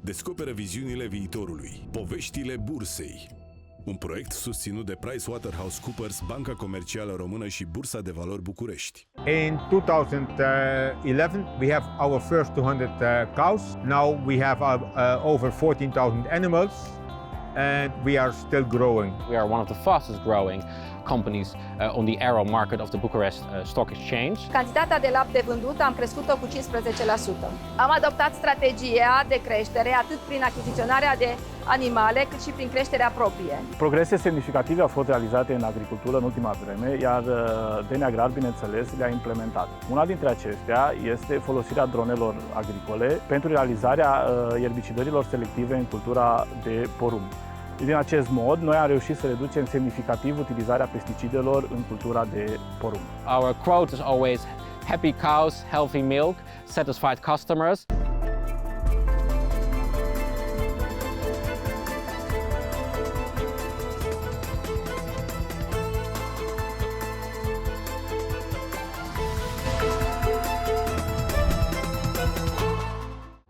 Descoperă viziunile viitorului. Poveștile Bursei. Un proiect susținut de PricewaterhouseCoopers, Banca Comercială Română și Bursa de Valori București. In 2011, we have our first 200 cows. Now we have over 14,000 animals, and we are still growing. We are one of the fastest growing companies on the AGRAR market of the Bucharest Stock Exchange. Cantitatea de lapte vândut am crescut-o cu 15%. Am adoptat strategia de creștere atât prin achiziționarea de animale, cât și prin creșterea proprie. Progrese semnificative au fost realizate în agricultură în ultima vreme, iar AGRAR, bineînțeles, le-a implementat. Una dintre acestea este folosirea dronelor agricole pentru realizarea ierbicidărilor selective în cultura de porumb. Din acest mod, noi am reușit să reducem semnificativ utilizarea pesticidelor în cultura de porumb. Our quote is always happy cows, healthy milk, satisfied customers.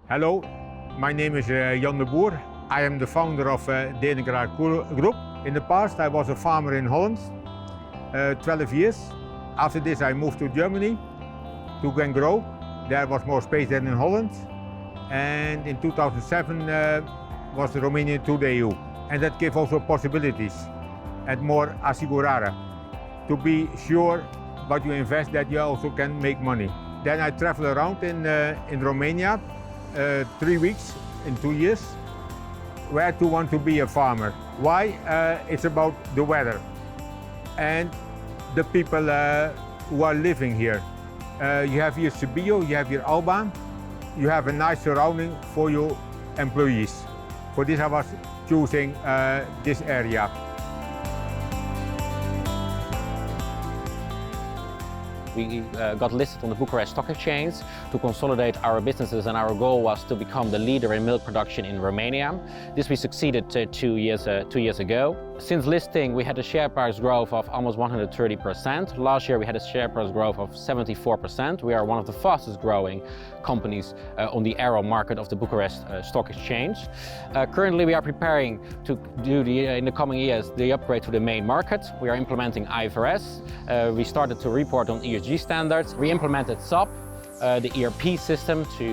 Hello, my name is Jan de Boer. I am the founder of the AGRAR Group. In the past, I was a farmer in Holland, 12 years. After this, I moved to Germany to go and grow. There was more space than in Holland. And in 2007 was Romania to the EU. And that gave also possibilities and more asigurare to be sure what you invest that you also can make money. Then I traveled around in Romania 3 weeks in 2 years. Where to want to be a farmer. Why? It's about the weather and the people who are living here. You have here Sibiu, you have here Alba, you have a nice surrounding for your employees. For this I was choosing this area. We got listed on the Bucharest Stock Exchange to consolidate our businesses, and our goal was to become the leader in milk production in Romania. This we succeeded 2 years ago. Since listing, we had a share price growth of almost 130%. Last year we had a share price growth of 74%. We are one of the fastest growing companies on the AGRAR market of the Bucharest Stock Exchange. Currently we are preparing to do in the coming years the upgrade to the main market. We are implementing IFRS. We started to report on ESG standards. We implemented SAP, the ERP system, to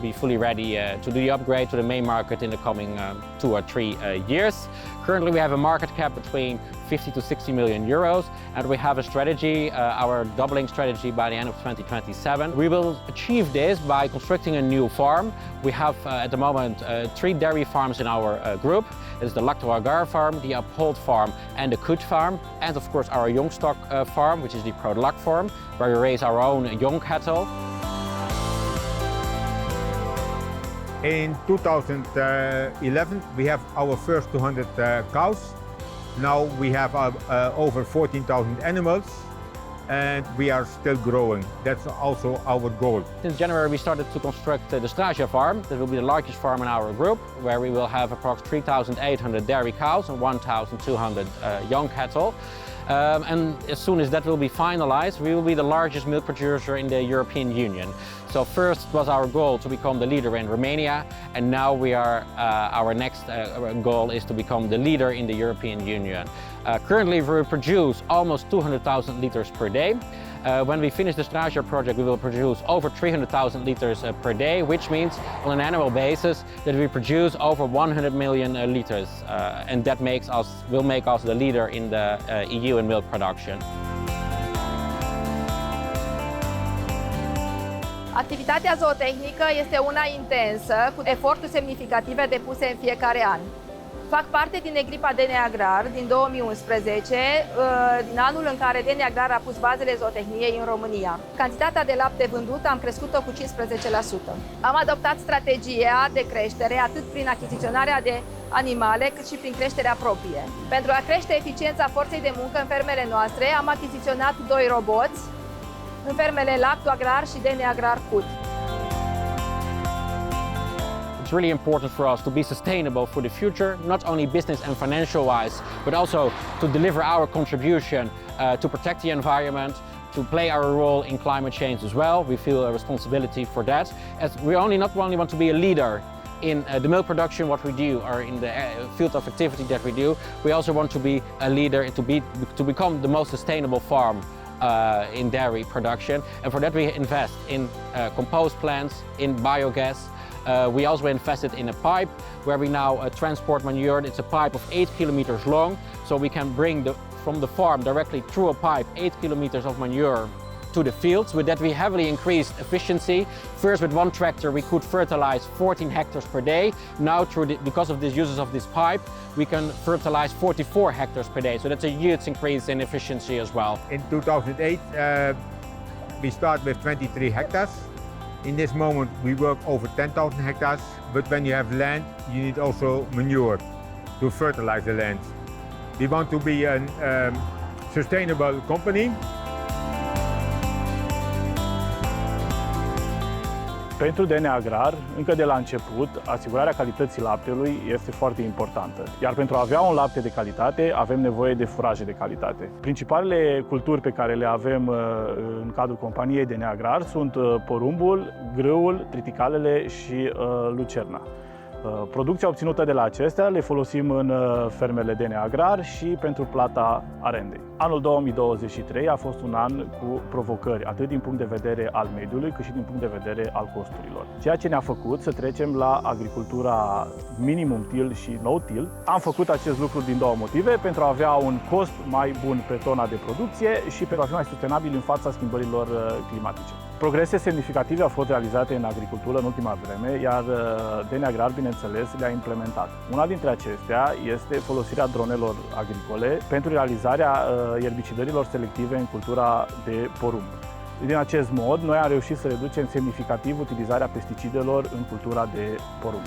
be fully ready to do the upgrade to the main market in the coming 2 or 3 years. Currently we have a market cap between 50 to 60 million euros, and we have a strategy, our doubling strategy by the end of 2027. We will achieve this by constructing a new farm. We have at the moment 3 dairy farms in our group. It's the AGRAR farm, the Uphold farm, and the Kut farm, and of course our young stock farm, which is the Product farm, where we raise our own young cattle. In 2011, we have our first 200 cows. Now we have over 14,000 animals, and we are still growing. That's also our goal. Since January we started to construct the Straja farm. That will be the largest farm in our group, where we will have approximately 3,800 dairy cows and 1,200 young cattle. And as soon as that will be finalized, we will be the largest milk producer in the European Union. So first was our goal to become the leader in Romania, and now our next goal is to become the leader in the European Union. Currently we produce almost 200,000 liters per day. When we finish the Straja project, we will produce over 300,000 liters per day, which means on an annual basis that we produce over 100 million liters, and that will make us the leader in the EU in milk production. Activitatea zootehnică este una intensă, cu eforturi semnificative depuse în fiecare an. Fac parte din echipa AGRAR din 2011, din anul în care AGRAR a pus bazele zootehniei în România. Cantitatea de lapte vândut am crescut-o cu 15%. Am adoptat strategia de creștere atât prin achiziționarea de animale, cât și prin creșterea proprie. Pentru a crește eficiența forței de muncă în fermele noastre, am achiziționat 2 roboți în fermele AGRAR și AGRAR Kut. It's really important for us to be sustainable for the future, not only business and financial wise, but also to deliver our contribution to protect the environment, to play our role in climate change as well. We feel a responsibility for that, as we not only want to be a leader in the milk production, what we do, or in the field of activity that we do, we also want to be a leader to become the most sustainable farm in dairy production. And for that we invest in compost plants, in biogas. We also invested in a pipe where we now transport manure. It's a pipe of 8 kilometers long, so we can bring from the farm directly through a pipe 8 kilometers of manure to the fields. With that we heavily increased efficiency. First, with one tractor we could fertilize 14 hectares per day. Now because of the uses of this pipe, we can fertilize 44 hectares per day. So that's a huge increase in efficiency as well. In 2008 we start with 23 hectares. In this moment we work over 10,000 hectares, but when you have land you need also manure to fertilize the land. We want to be a sustainable company. Pentru DNA Agrar, încă de la început, asigurarea calității laptelui este foarte importantă. Iar pentru a avea un lapte de calitate, avem nevoie de furaje de calitate. Principalele culturi pe care le avem în cadrul companiei DNA Agrar sunt porumbul, grâul, triticalele și lucerna. Producția obținută de la acestea le folosim în fermele DNA Agrar și pentru plata arendei. Anul 2023 a fost un an cu provocări, atât din punct de vedere al mediului, cât și din punct de vedere al costurilor. Ceea ce ne-a făcut să trecem la agricultura minimum till și no till. Am făcut acest lucru din două motive: pentru a avea un cost mai bun pe tona de producție și pentru a fi mai sustenabil în fața schimbărilor climatice. Progrese semnificative au fost realizate în agricultură în ultima vreme, iar DNA Agrar, bineînțeles, le-a implementat. Una dintre acestea este folosirea dronelor agricole pentru realizarea erbicidărilor selective în cultura de porumb. Din acest mod, noi am reușit să reducem semnificativ utilizarea pesticidelor în cultura de porumb.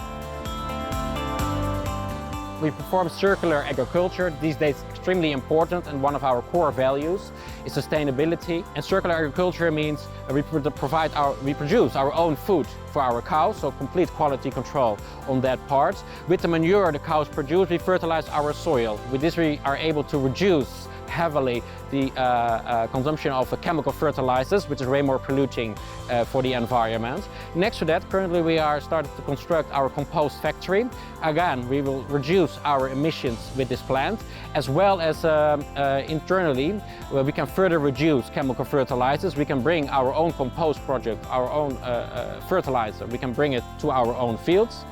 We perform circular agriculture, these days extremely important, and one of our core values is sustainability. And circular agriculture means we produce our own food for our cows, so complete quality control on that part. With the manure the cows produce, we fertilize our soil. With this we are able to reduce heavily the consumption of chemical fertilizers, which is way more polluting for the environment. Next to that, currently we are starting to construct our compost factory. Again, we will reduce our emissions with this plant, as well as internally we can further reduce chemical fertilizers. We can bring our own compost project, our own fertilizer, we can bring it to our own fields.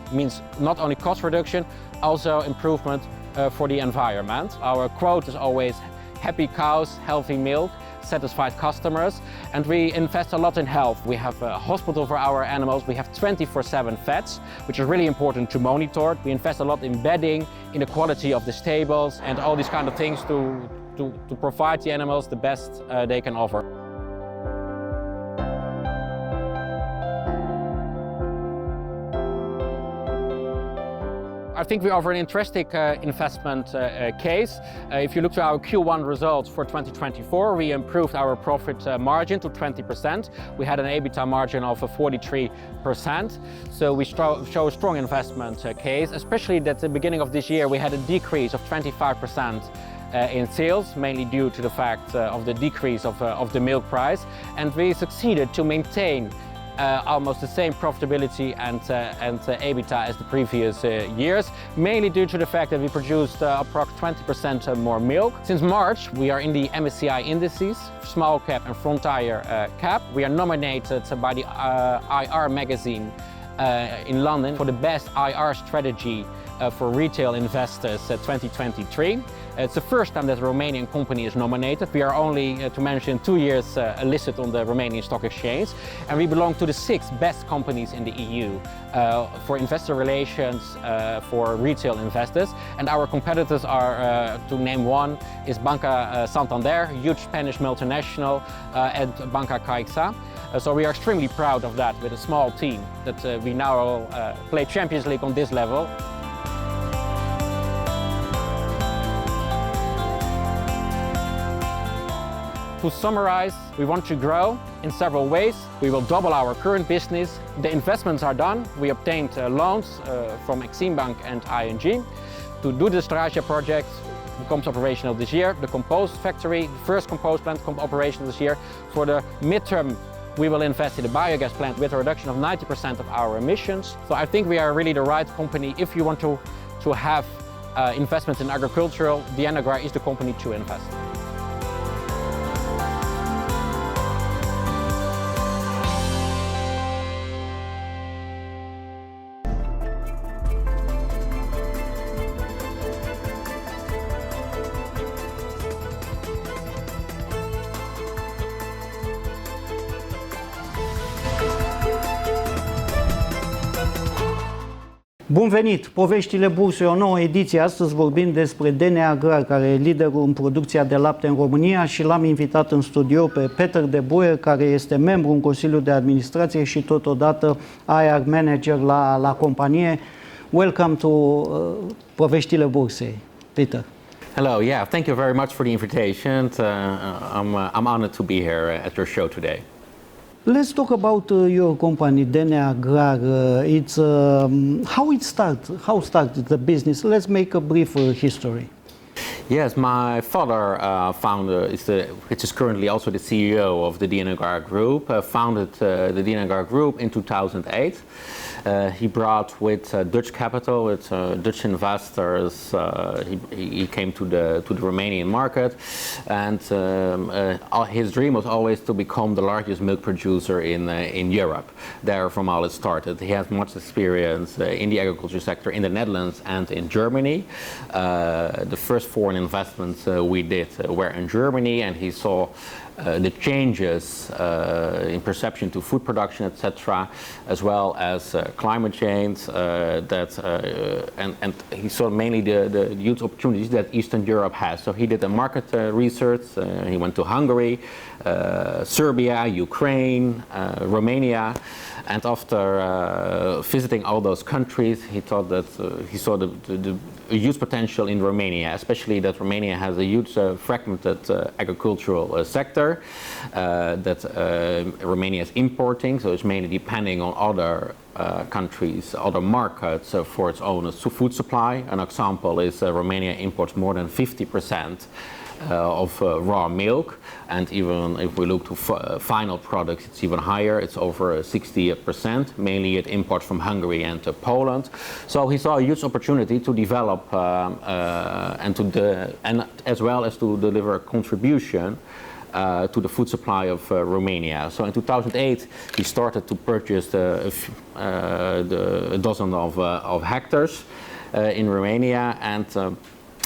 It means not only cost reduction, also improvement for the environment. Our quote is always happy cows, healthy milk, satisfied customers, and we invest a lot in health. We have a hospital for our animals, we have 24/7 vets, which is really important to monitor. We invest a lot in bedding, in the quality of the stables, and all these kind of things to provide the animals the best they can offer. I think we offer an interesting investment case. If you look to our Q1 results for 2024, we improved our profit margin to 20%. We had an EBITDA margin of 43%. So we show a strong investment case, especially that at the beginning of this year we had a decrease of 25% in sales, mainly due to the fact of the decrease of the milk price. And we succeeded to maintain almost the same profitability and EBITDA as the previous years, mainly due to the fact that we produced approximately 20% more milk. Since March, we are in the MSCI indices, small cap and frontier cap. We are nominated by the IR magazine in London for the best IR strategy for retail investors 2023. It's the first time that a Romanian company is nominated. We are only, to mention, 2 years listed on the Romanian Stock Exchange, and we belong to the 6 best companies in the EU for investor relations for retail investors. And our competitors are, to name one, is Banca Santander, huge Spanish multinational, and Banca Caixa. So we are extremely proud of that with a small team that we now play Champions League on this level. To summarize, we want to grow in several ways. We will double our current business. The investments are done. We obtained loans from Exim Bank and ING. To do the Straja project becomes operational this year. The compost factory, the first compost plant, becomes operational this year. For the midterm We will invest in a biogas plant with a reduction of 90% of our emissions. So I think we are really the right company if you want to have investments in agricultural. The AGRAR is the company to invest. Bun venit! Poveștile Bursei, o nouă ediție. Astăzi vorbim despre AGRAR, care e liderul în producția de lapte în România, și l-am invitat în studio pe Peter de Boer, care este membru în Consiliul de Administrație și totodată IR manager la companie. Welcome to Poveștile Bursei, Peter. Hello, yeah, thank you very much for the invitation. I'm honored to be here at your show today. Let's talk about your company, AGRAR. It's how started the business. Let's make a brief history. Yes, my father which is currently also the CEO of the AGRAR Group, founded the AGRAR Group in 2008. He brought with Dutch capital, with Dutch investors. He came to the Romanian market, and his dream was always to become the largest milk producer in Europe. There, from all it started. He has much experience in the agriculture sector in the Netherlands and in Germany. The first foreign investments we did were in Germany, and he saw the changes in perception to food production, etc., as well as climate change. And he saw mainly the huge opportunities that Eastern Europe has. So he did the market research. He went to Hungary, Serbia, Ukraine, Romania. And after visiting all those countries, he thought that he saw the huge potential in Romania, especially that Romania has a huge fragmented agricultural sector that Romania is importing, so it's mainly depending on other countries, other markets for its own food supply. An example is Romania imports more than 50% of raw milk, and even if we look to final products, it's even higher. It's over 60%. Mainly it imports from Hungary and Poland. So he saw a huge opportunity to develop and as well as to deliver a contribution to the food supply of Romania. So in 2008 he started to purchase a dozen of hectares in Romania, and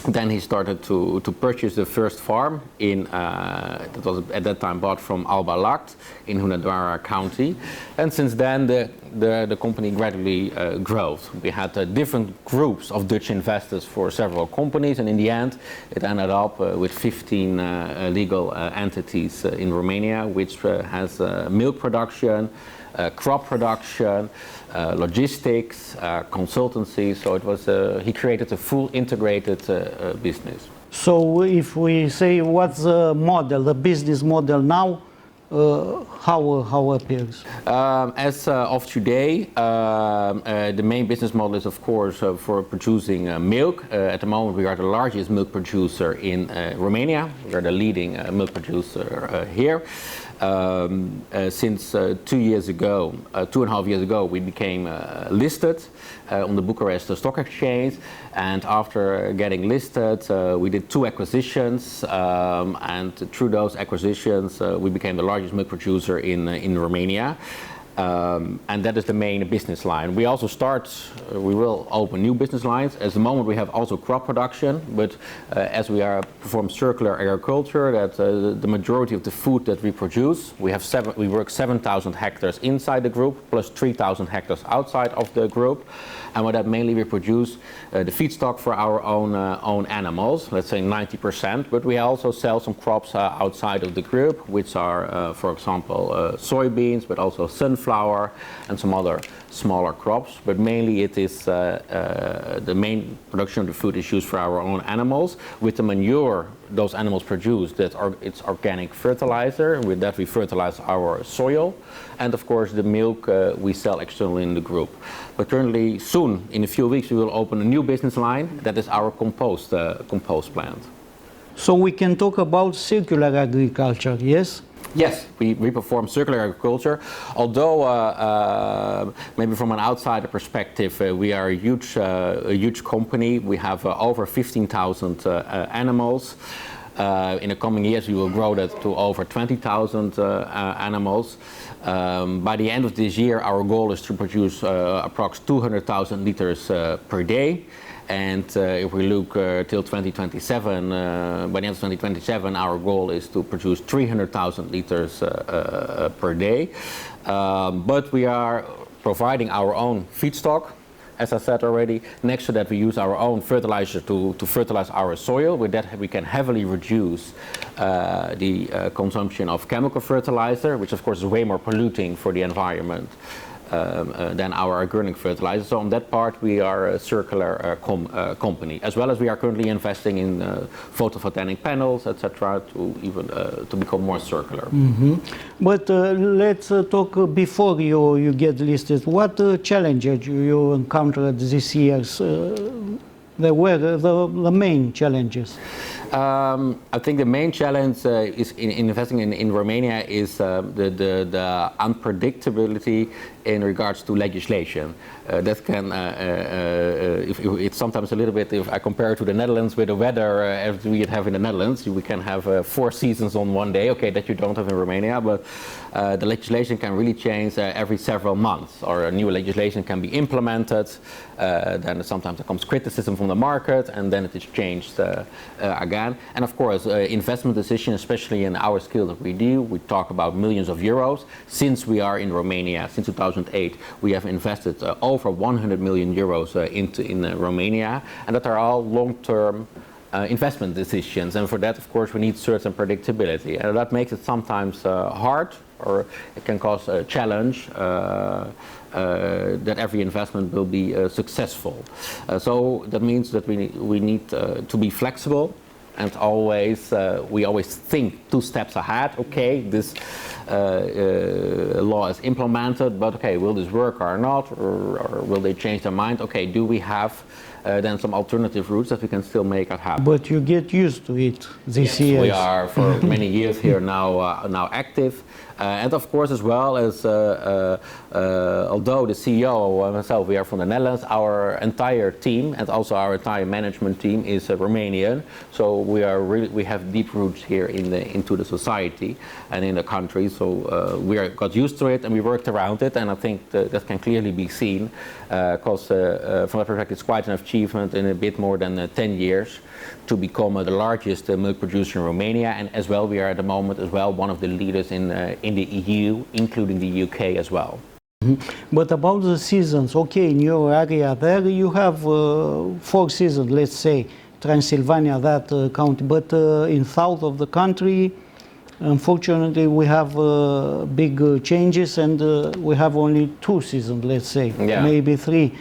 then he started to purchase the first farm that was at that time bought from Alba Lact in Hunedoara County. And since then the company gradually grew. We had different groups of Dutch investors for several companies, and in the end it ended up with 15 legal entities in Romania, which has milk production, crop production, logistics, consultancy. So it was he created a full integrated business. So if we say what's the model, the business model now, how appears? As of today, the main business model is, of course, for producing milk. At the moment, we are the largest milk producer in Romania. We are the leading milk producer here. Since 2 years ago, 2.5 years ago, we became listed on the Bucharest Stock Exchange, and after getting listed, we did 2 acquisitions, and through those acquisitions, we became the largest milk producer in Romania. And that is the main business line. We also we will open new business lines. At the moment we have also crop production, but as we perform circular agriculture, that the majority of the food that we produce, we work 7,000 hectares inside the group, plus 3,000 hectares outside of the group. And with that mainly we produce the feedstock for our own animals, let's say 90%, but we also sell some crops outside of the group, which are, for example, soybeans, but also sunflower and some other smaller crops. But mainly it is the main production of the food is used for our own animals. With the manure those animals produce, it's organic fertilizer, and with that we fertilize our soil. And of course the milk we sell externally in the group. But currently, soon, in a few weeks, we will open a new business line. That is our compost plant. So we can talk about circular agriculture, yes? Yes, we perform circular agriculture. Although maybe from an outsider perspective, we are a huge company. We have over 15,000 animals. In the coming years, we will grow that to over 20,000 animals. By the end of this year, our goal is to produce approx 200,000 liters per day. And if we look till 2027, by the end of 2027, our goal is to produce 300,000 liters per day. But we are providing our own feedstock. As I said already, next to that we use our own fertilizer to fertilize our soil. With that we can heavily reduce the consumption of chemical fertilizer, which of course is way more polluting for the environment than our organic fertilizer. So on that part we are a circular company, as well as we are currently investing in photovoltaic panels, etc., to even to become more circular. Mm-hmm. But let's talk before you get listed. What challenges you encountered this year? There were the main challenges. I think the main challenge is in investing in Romania is the unpredictability in regards to legislation. That can, it's sometimes a little bit, if I compare it to the Netherlands with the weather as we have in the Netherlands, we can have 4 seasons on one day, okay, that you don't have in Romania, but the legislation can really change every several months, or a new legislation can be implemented, then sometimes there comes criticism from the market, and then it is changed again. And of course, investment decisions, especially in our skill that we do, we talk about millions of euros. Since we are in Romania, since 2008, we have invested over 100 million euros in Romania, and that are all long-term investment decisions. And for that, of course, we need certain predictability, and that makes it sometimes hard, or it can cause a challenge that every investment will be successful. So that means that we need to be flexible, and we always think 2 steps ahead. Okay, this law is implemented, but okay, will this work or not, or will they change their mind? Okay, do we have then some alternative routes that we can still make it happen? But you get used to it this year. We are for many years here now active. And of course, as well as, although the CEO and myself, we are from the Netherlands, our entire team and also our entire management team is Romanian. So we have deep roots here into the society and in the country. So we got used to it and we worked around it. And I think that can clearly be seen, because from that perspective, it's quite an achievement in a bit more than 10 years to become the largest milk producer in Romania, and as well we are at the moment as well one of the leaders in the EU, including the UK as well. Mm-hmm. But about the seasons, okay, in your area there you have 4 seasons, let's say, Transylvania, that county, but in south of the country, unfortunately, we have big changes, and we have only 2 seasons, let's say, maybe 3.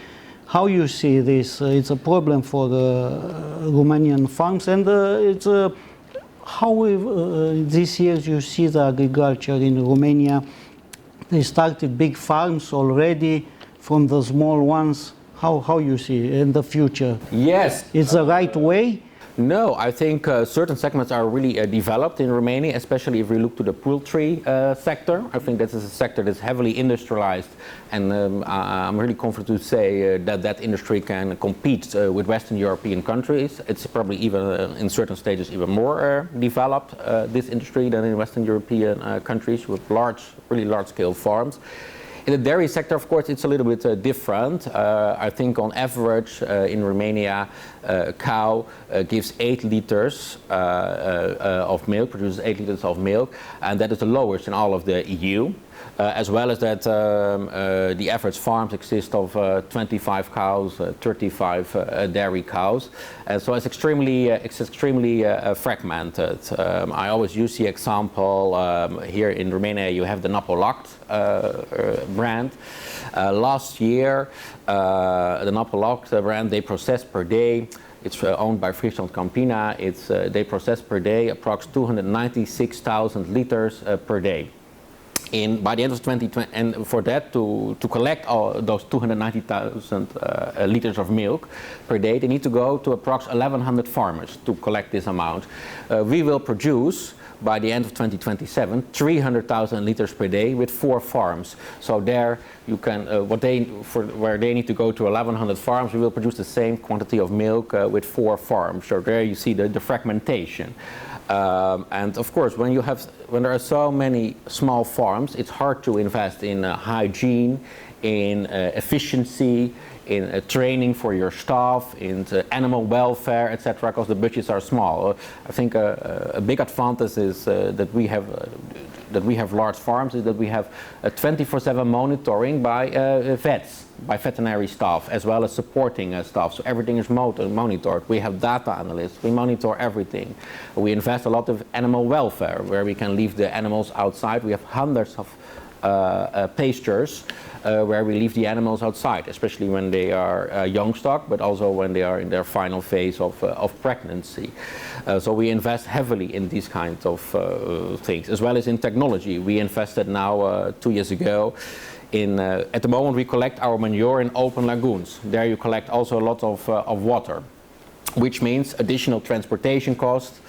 How you see this? It's a problem for the Romanian farms, and it's how this year you see the agriculture in Romania. They started big farms already from the small ones. How you see in the future? Yes. It's the right way? No, I think certain segments are really developed in Romania, especially if we look to the poultry sector. I think that is a sector that's heavily industrialized, and I'm really confident to say that industry can compete with Western European countries. It's probably even in certain stages even more developed, this industry, than in Western European countries with really large-scale farms. In the dairy sector, of course, it's a little bit different. I think on average in Romania, a cow gives 8 liters of milk, produces 8 liters of milk, and that is the lowest in all of the EU. As well as that, the average farms exist of 25 cows, 35 dairy cows, so it's extremely fragmented. I always use the example here in Romania. You have the Napolact brand. Last year, the Napolact brand, they process per day. It's owned by Friesland Campina. They process per day approx 296,000 liters per day. By the end of 2020, and for that to collect all those 290,000 liters of milk per day, they need to go to approx 1,100 farmers to collect this amount. We will produce by the end of 2027, 300,000 liters per day with 4 farms. So there you can, where they need to go to 1,100 farms, we will produce the same quantity of milk with 4 farms. So there you see the fragmentation. And of course, when there are so many small farms, it's hard to invest in hygiene, in efficiency, in training for your staff, in animal welfare, etc., because the budgets are small. I think a big advantage is that we have large farms, is that we have 24/7 monitoring by vets, by veterinary staff, as well as supporting staff. So everything is monitored. We have data analysts. We monitor everything. We invest a lot of animal welfare, where we can leave the animals outside. We have hundreds of pastures where we leave the animals outside, especially when they are young stock, but also when they are in their final phase of pregnancy. So we invest heavily in these kinds of things, as well as in technology. We invested now 2 years ago in, at the moment we collect our manure in open lagoons. There you collect also a lot of water, which means additional transportation costs,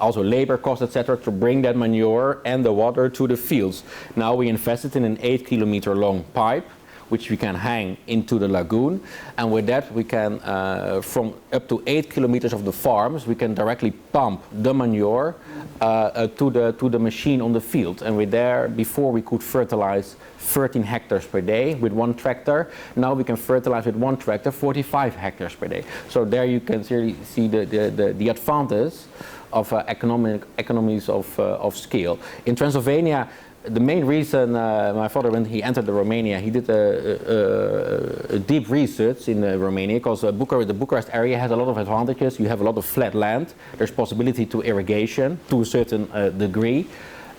also labor costs, etc., to bring that manure and the water to the fields. Now we invested in an 8-kilometer long pipe, which we can hang into the lagoon, and with that we can, from up to 8 kilometers of the farms, we can directly pump the manure to the machine on the field. And with there, before we could fertilize 13 hectares per day with 1 tractor. Now we can fertilize with 1 tractor 45 hectares per day. So there you can really see the advantage of economies of scale. In Transylvania, the main reason my father, when he entered Romania, he did a deep research in Romania, because the Bucharest area has a lot of advantages. You have a lot of flat land. There's possibility to irrigation to a certain degree.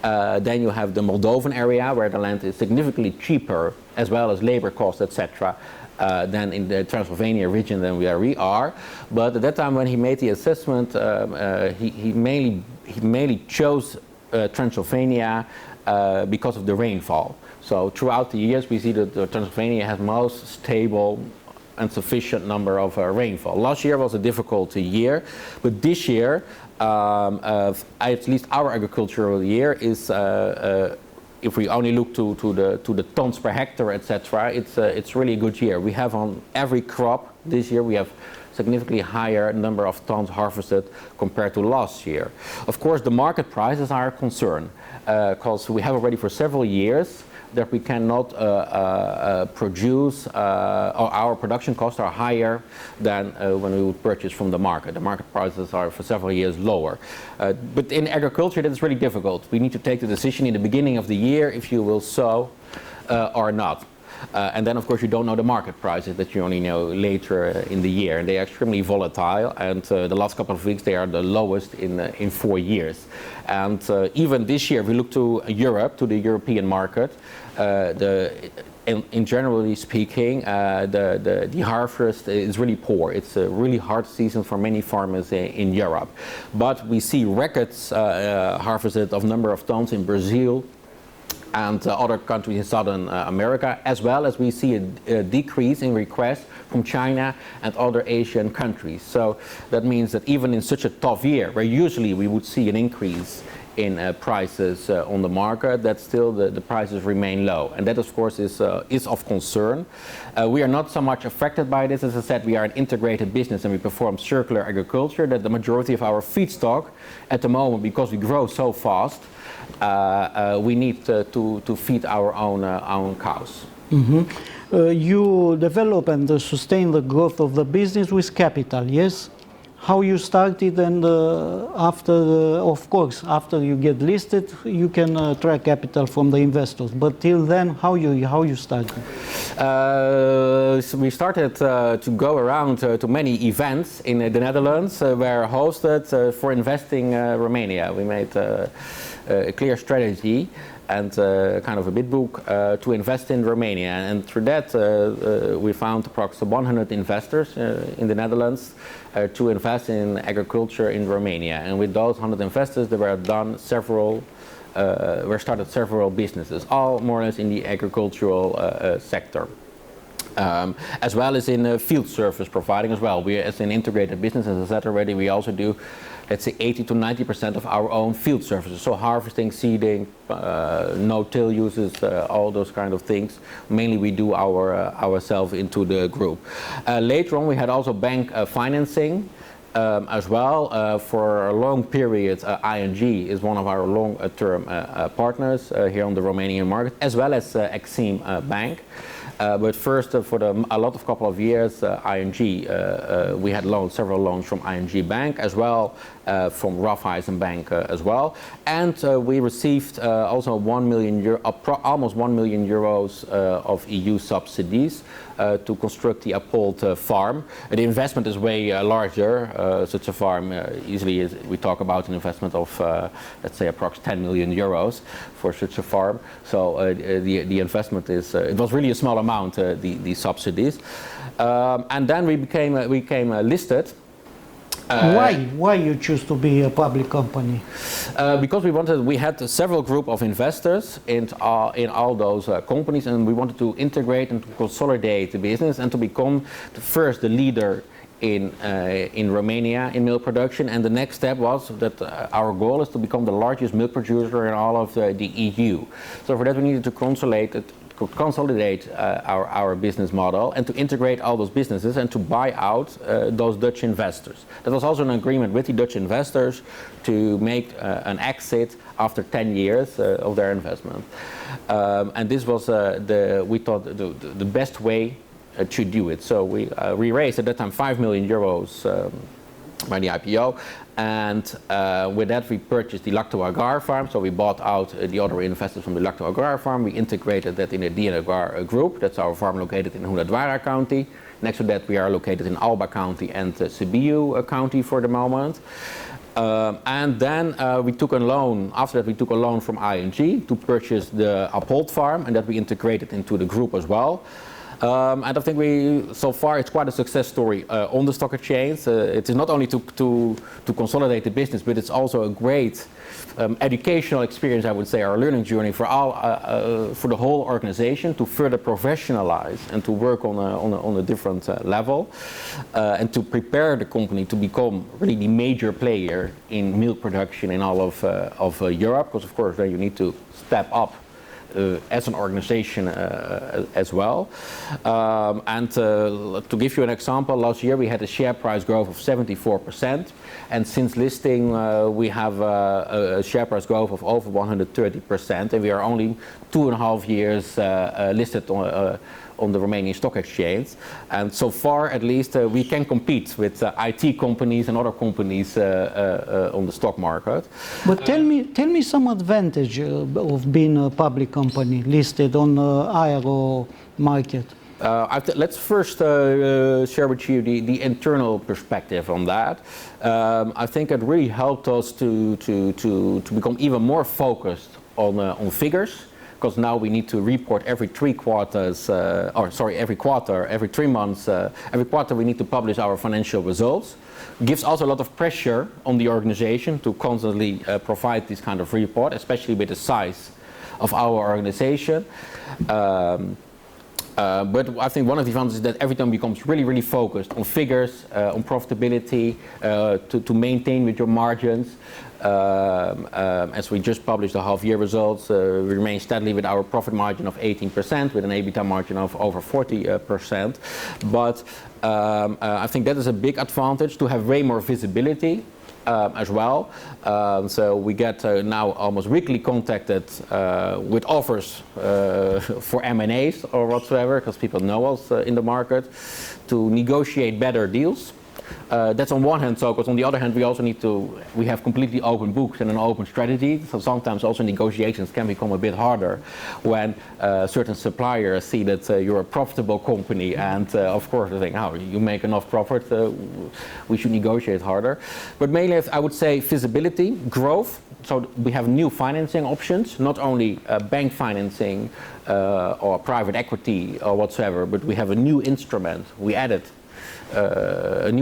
Then you have the Moldovan area, where the land is significantly cheaper, as well as labor costs, etc., than in the Transylvania region than where we are. But at that time, when he made the assessment, he mainly chose Transylvania because of the rainfall. So throughout the years, we see that Transylvania has most stable and sufficient number of rainfall. Last year was a difficult year, but this year, at least our agricultural year is, if we only look to the tons per hectare, etc., it's really a good year. We have on every crop this year, we have significantly higher number of tons harvested compared to last year. Of course, the market prices are a concern, because we have already for several years that we cannot produce, or our production costs are higher than when we would purchase from the market. The market prices are for several years lower. But in agriculture, that is really difficult. We need to take the decision in the beginning of the year if you will sow or not. And then, of course, you don't know the market prices, that you only know later in the year. They are extremely volatile, and the last couple of weeks they are the lowest in 4 years. And even this year, if we look to Europe, to the European market, in generally speaking, the harvest is really poor. It's a really hard season for many farmers in Europe. But we see records harvested of number of tons in Brazil and other countries in Southern America, as well as we see a decrease in requests from China and other Asian countries. So that means that even in such a tough year, where usually we would see an increase in prices on the market, that still the prices remain low. And that, of course, is of concern. We are not so much affected by this. As I said, we are an integrated business and we perform circular agriculture, that the majority of our feedstock at the moment, because we grow so fast, we need to feed our own cows. Mm-hmm. You develop and sustain the growth of the business with capital, yes? How you started, and after, of course, after you get listed, you can attract capital from the investors. But till then, how you started? So we started to go around to many events in the Netherlands, where hosted for investing Romania. We made a clear strategy and kind of a bid book to invest in Romania. And through that, we found approximately 100 investors in the Netherlands to invest in agriculture in Romania. And with those 100 investors, there were started several businesses, all more or less in the agricultural sector. as well as in field service providing as well. We, as an integrated business, as I said already, we also do, let's say, 80 to 90% of our own field services. So harvesting, seeding, no-till uses, all those kind of things. Mainly we do ourselves into the group. Later on, we had also bank financing. As well, for a long period, ING is one of our long-term partners here on the Romanian market, as well as Exim Bank. But first, for a couple of years, ING, we had several loans from ING Bank, as well from Raiffeisen Bank as well. And we received also almost 1 million euros of EU subsidies to construct the Appold farm. The investment is way larger. Such a farm easily is, we talk about an investment of, let's say, approximately 10 million euros for such a farm. So the investment is, it was really a small amount, the subsidies. And then we became listed. Why you choose to be a public company? Because we had several group of investors in all those companies, and we wanted to integrate and to consolidate the business and to become the leader in Romania in milk production. And the next step was that our goal is to become the largest milk producer in all of the EU. So for that we needed to consolidate our business model and to integrate all those businesses and to buy out those Dutch investors. That was also an agreement with the Dutch investors to make an exit after 10 years of their investment. And this was, we thought, the best way to do it. So we raised at that time 5 million euros by the IPO. And with that we purchased the AGRAR farm, so we bought out the other investors from the AGRAR farm. We integrated that in the AGRAR group. That's our farm located in Hunedoara County. Next to that we are located in Alba County and Sibiu County for the moment. And then we took a loan, after that we took a loan from ING to purchase the Appold farm, and that we integrated into the group as well. And I think so far it's quite a success story on the stock exchange. It is not only to consolidate the business, but it's also a great educational experience, I would say, our learning journey for the whole organization to further professionalize and to work on a different level, and to prepare the company to become really the major player in milk production in all of Europe, because of course then you need to step up as an organization as well. And to give you an example, last year we had a share price growth of 74%, and since listing we have a share price growth of over 130%, and we are only 2.5 years listed on the Romanian Stock Exchange. And so far, at least, we can compete with IT companies and other companies on the stock market. But tell me some advantage of being a public company listed on the IRO market. Let's first share with you the internal perspective on that. I think it really helped us to become even more focused on figures, because now we need to report every 3 quarters, every quarter, every 3 months, every quarter we need to publish our financial results. Gives also a lot of pressure on the organization to constantly provide this kind of report, especially with the size of our organization. But I think one of the advantages is that every time becomes really focused on figures, on profitability, to maintain with your margins. As we just published the half-year results, we remain steadily with our profit margin of 18%, with an EBITDA margin of over 40%. But I think that is a big advantage, to have way more visibility as well. So we get now almost weekly contacted with offers for M&As or whatsoever, because people know us in the market, to negotiate better deals. That's on one hand, so because on the other hand we have completely open books and an open strategy, so sometimes also negotiations can become a bit harder when certain suppliers see that you're a profitable company, and of course they think, oh, you make enough profit, we should negotiate harder. But mainly I would say visibility, growth. So we have new financing options, not only bank financing or private equity or whatsoever, but we have a new instrument we added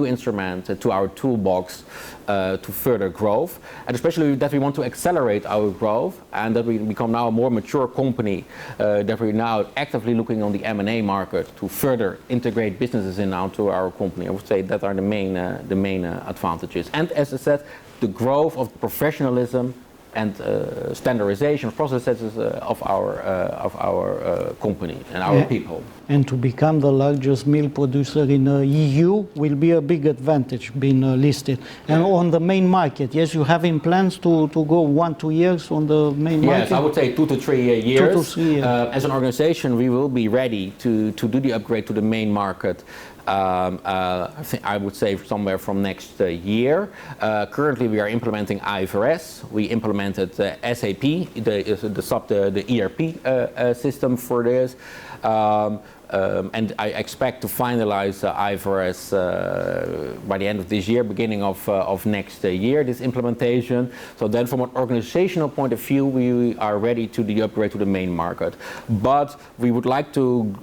instrument to our toolbox to further growth, and especially that we want to accelerate our growth and that we become now a more mature company, that we're now actively looking on the M&A market to further integrate businesses into our company. I would say that are the main advantages. And as I said, the growth of professionalism and standardization of processes of our company and our people. And to become the largest milk producer in the EU will be a big advantage being listed. And on the main market, yes, you have in plans to go 1-2 years on the main market? Yes, I would say 2 to 3 years. 2 to 3 years. As an organization, we will be ready to do the upgrade to the main market. I would say somewhere from next year. Currently, we are implementing IFRS. We implemented SAP, the ERP system for this. And I expect to finalize IFRS by the end of this year, beginning of next year, this implementation. So then from an organizational point of view, we are ready to the upgrade to the main market. But we would like to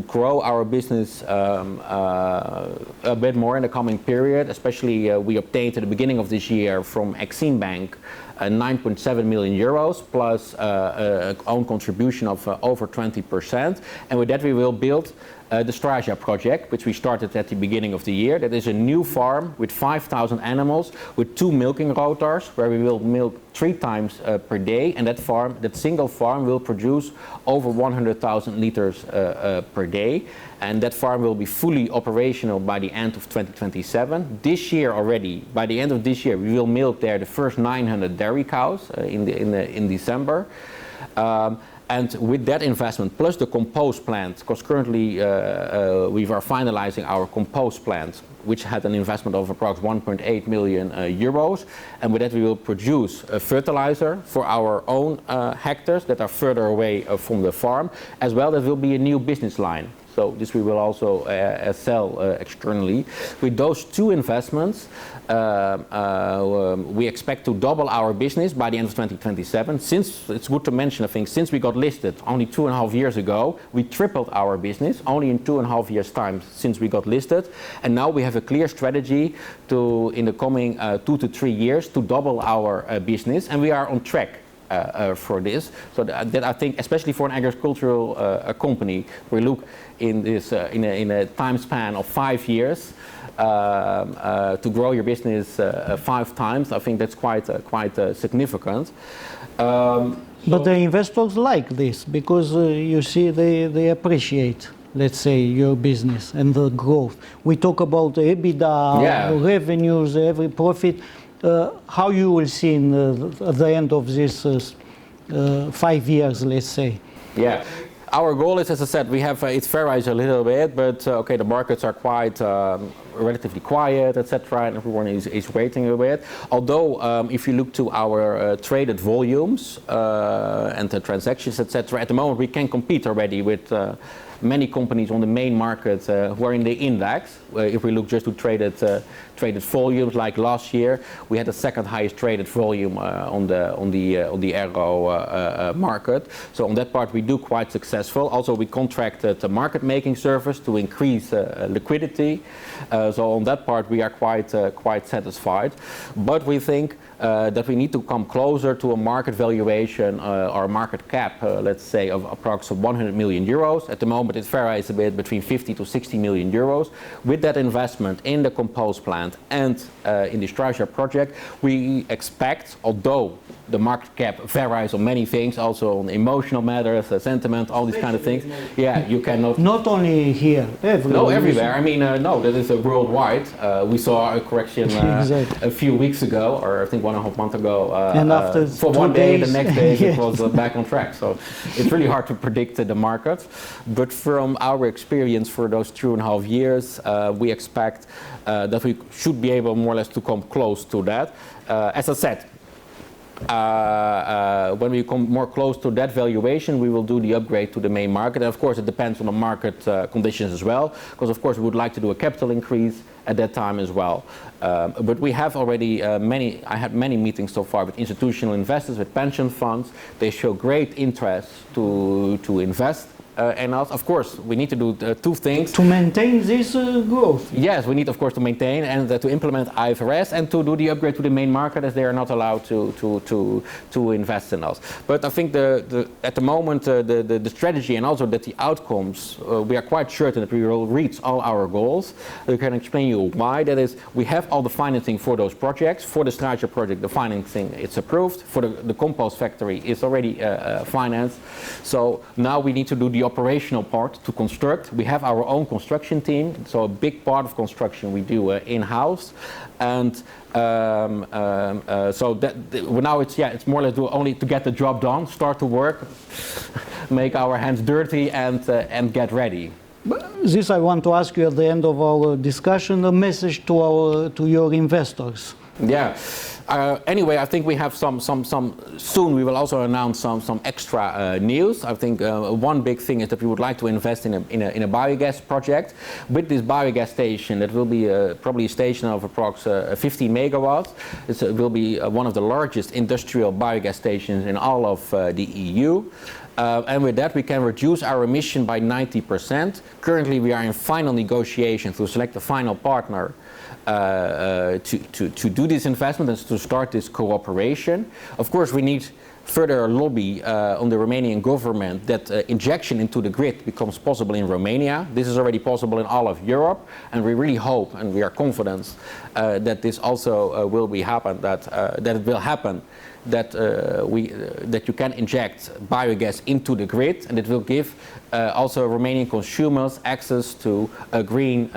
grow our business a bit more in the coming period. Especially we obtained at the beginning of this year from Exim Bank 9.7 million euros plus own contribution of over 20%. And with that we will build the Straja project, which we started at the beginning of the year. That is a new farm with 5,000 animals with 2 milking rotors where we will milk 3 times per day, and that single farm will produce over 100,000 liters per day. And that farm will be fully operational by the end of 2027. This year already, by the end of this year, we will milk there the first 900 dairy cows in December. And with that investment, plus the compost plant, because currently we are finalizing our compost plant, which had an investment of approximately 1.8 million euros. And with that we will produce a fertilizer for our own hectares that are further away from the farm, as well as will be a new business line. So this we will also sell externally. With those 2 investments, we expect to double our business by the end of 2027. Since, it's good to mention, I think, since we got listed only 2.5 years ago, we tripled our business only in 2.5 years' time since we got listed. And now we have a clear strategy to, in the coming 2 to 3 years, to double our business, and we are on track. For this, so that I think, especially for an agricultural company, we look in this in a time span of 5 years to grow your business 5 times. I think that's quite significant. But the investors like this because you see they appreciate, let's say, your business and the growth. We talk about EBITDA, revenues, every profit. How you will see in the end of this 5 years, let's say? Yeah, our goal is, as I said, we have it varies a little bit, but okay, the markets are quite relatively quiet, etc., and everyone is waiting a bit. Although, if you look to our traded volumes and the transactions, etc., at the moment we can compete already with many companies on the main market who are in the index. If we look just to traded volumes, like last year, we had the second highest traded volume on the aero market. So on that part, we do quite successful. Also, we contracted a market making service to increase liquidity. So on that part, we are quite satisfied. But we think that we need to come closer to a market valuation or market cap, let's say, of approximately 100 million euros. At the moment, it varies a bit between 50 to 60 million euros. With that investment in the compost plant and in the Straja project, we expect, although the market cap varies on many things, also on emotional matters, sentiment, all these kind of things. Yeah, you cannot. Not only here, everywhere. No, everywhere. I mean, no, that is worldwide. We saw a correction a few weeks ago, or I think 1.5 months ago. And after for 1 day, the next day it was back on track. So it's really hard to predict the market. But from our experience for those 2.5 years, we expect that we should be able more or less to come close to that. As I said, when we come more close to that valuation, we will do the upgrade to the main market. And of course, it depends on the market conditions as well, because of course we would like to do a capital increase at that time as well. But we have already I had many meetings so far with institutional investors, with pension funds. They show great interest to invest and also, of course, we need to do two things. To maintain this growth. Yes, we need, of course, to maintain and to implement IFRS and to do the upgrade to the main market, as they are not allowed to invest in us. But I think at the moment, the strategy and also that the outcomes, we are quite certain that we will reach all our goals. We can explain you why. That is, we have all the financing for those projects. For the Struijer project, the financing is approved. For the compost factory is already financed. So now we need to do the operational part to construct. We have our own construction team, so a big part of construction we do in-house. And so that now it's more or less only to get the job done, start to work, make our hands dirty, and get ready. This I want to ask you at the end of our discussion, a message to your investors. Yeah. Anyway, I think we have some soon we will also announce some extra news. I think one big thing is that we would like to invest in a biogas project. With this biogas station, that will be probably a station of approximately 50 megawatts. It will be one of the largest industrial biogas stations in all of the EU. And with that, we can reduce our emission by 90%. Currently, we are in final negotiations to select a final partner to do this investment and to start this cooperation. Of course, we need further lobby on the Romanian government that injection into the grid becomes possible in Romania. This is already possible in all of Europe, and we really hope and we are confident that this also will happen. That it will happen. That you can inject biogas into the grid, and it will give also Romanian consumers access to green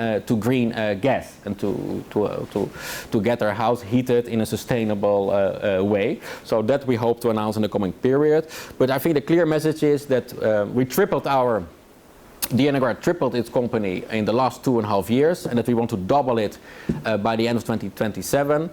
gas and to get their house heated in a sustainable way. So that we hope to announce in the coming period. But I think the clear message is that we tripled AGRAR tripled its company in the last 2.5 years, and that we want to double it by the end of 2027.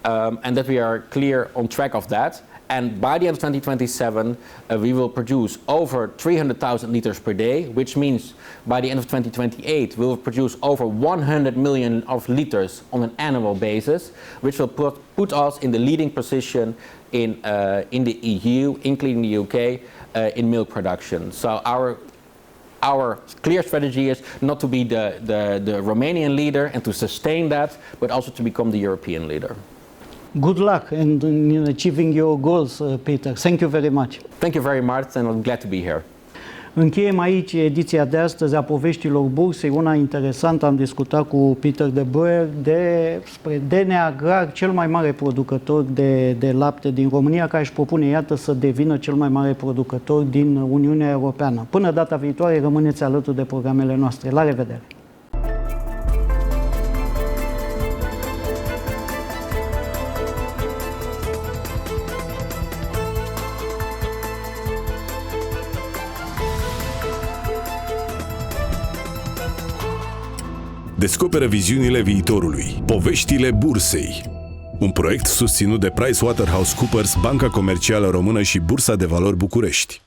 And that we are clear on track of that. And by the end of 2027, we will produce over 300,000 liters per day, which means by the end of 2028, we will produce over 100 million of liters on an annual basis, which will put us in the leading position in the EU, including the UK, in milk production. So our clear strategy is not to be the Romanian leader and to sustain that, but also to become the European leader. Good luck in achieving your goals, Peter. Thank you very much. Thank you very much, and I'm glad to be here. Încheiem aici ediția de astăzi a Poveștilor Bursei, una interesantă. Am discutat cu Peter de Boer despre AGRAR, cel mai mare producător de lapte din România, care își propune, iată, să devină cel mai mare producător din Uniunea Europeană. Până data viitoare, rămâneți alături de programele noastre. La revedere! Descoperă viziunile viitorului. Poveștile Bursei. Un proiect susținut de PricewaterhouseCoopers, Banca Comercială Română și Bursa de Valori București.